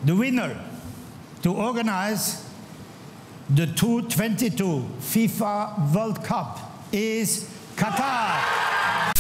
the winner to organize the 2022 FIFA World Cup is Qatar.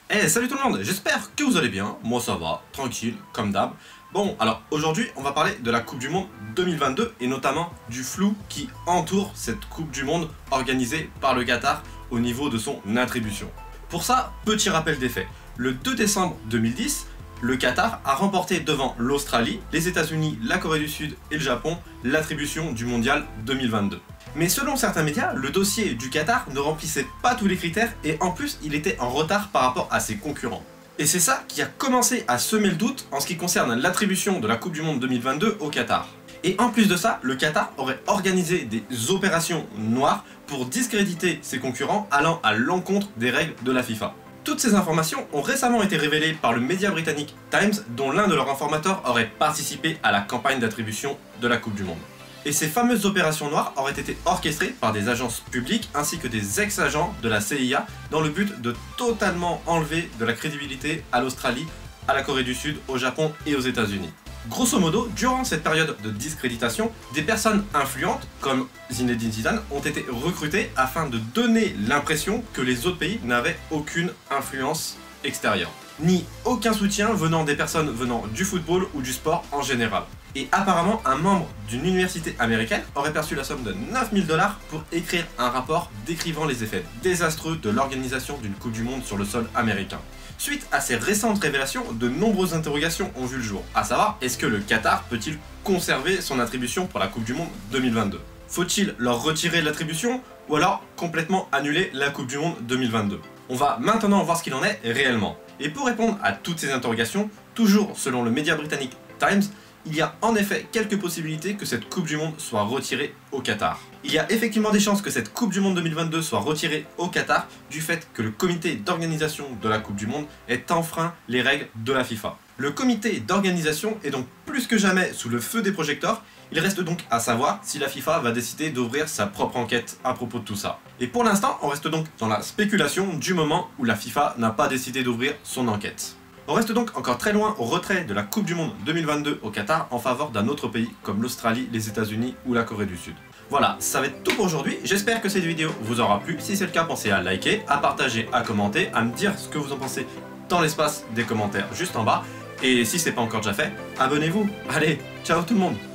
Hey, salut tout le monde, j'espère que vous allez bien, moi ça va, tranquille, comme d'hab. Bon, alors aujourd'hui on va parler de la Coupe du Monde 2022 et notamment du flou qui entoure cette Coupe du Monde organisée par le Qatar au niveau de son attribution. Pour ça, petit rappel des faits. Le 2 décembre 2010, le Qatar a remporté devant l'Australie, les États-Unis, la Corée du Sud et le Japon l'attribution du Mondial 2022. Mais selon certains médias, le dossier du Qatar ne remplissait pas tous les critères et en plus il était en retard par rapport à ses concurrents. Et c'est ça qui a commencé à semer le doute en ce qui concerne l'attribution de la Coupe du Monde 2022 au Qatar. Et en plus de ça, le Qatar aurait organisé des opérations noires pour discréditer ses concurrents allant à l'encontre des règles de la FIFA. Toutes ces informations ont récemment été révélées par le média britannique Times, dont l'un de leurs informateurs aurait participé à la campagne d'attribution de la Coupe du Monde. Et ces fameuses opérations noires auraient été orchestrées par des agences publiques ainsi que des ex-agents de la CIA dans le but de totalement enlever de la crédibilité à l'Australie, à la Corée du Sud, au Japon et aux États-Unis. Grosso modo, durant cette période de discréditation, des personnes influentes, comme Zinedine Zidane, ont été recrutées afin de donner l'impression que les autres pays n'avaient aucune influence extérieure, ni aucun soutien venant des personnes venant du football ou du sport en général. Et apparemment, un membre d'une université américaine aurait perçu la somme de 9 000 $ pour écrire un rapport décrivant les effets désastreux de l'organisation d'une Coupe du Monde sur le sol américain. Suite à ces récentes révélations, de nombreuses interrogations ont vu le jour, à savoir, est-ce que le Qatar peut-il conserver son attribution pour la Coupe du Monde 2022 ? Faut-il leur retirer l'attribution ou alors complètement annuler la Coupe du Monde 2022 ? On va maintenant voir ce qu'il en est réellement. Et pour répondre à toutes ces interrogations, toujours selon le média britannique Times, il y a en effet quelques possibilités que cette Coupe du Monde soit retirée au Qatar. Il y a effectivement des chances que cette Coupe du Monde 2022 soit retirée au Qatar du fait que le comité d'organisation de la Coupe du Monde ait enfreint les règles de la FIFA. Le comité d'organisation est donc plus que jamais sous le feu des projecteurs. Il reste donc à savoir si la FIFA va décider d'ouvrir sa propre enquête à propos de tout ça. Et pour l'instant, on reste donc dans la spéculation du moment où la FIFA n'a pas décidé d'ouvrir son enquête. On reste donc encore très loin au retrait de la Coupe du Monde 2022 au Qatar en faveur d'un autre pays comme l'Australie, les États-Unis ou la Corée du Sud. Voilà, ça va être tout pour aujourd'hui, j'espère que cette vidéo vous aura plu. Si c'est le cas, pensez à liker, à partager, à commenter, à me dire ce que vous en pensez dans l'espace des commentaires juste en bas. Et si ce n'est pas encore déjà fait, abonnez-vous. Allez, ciao tout le monde!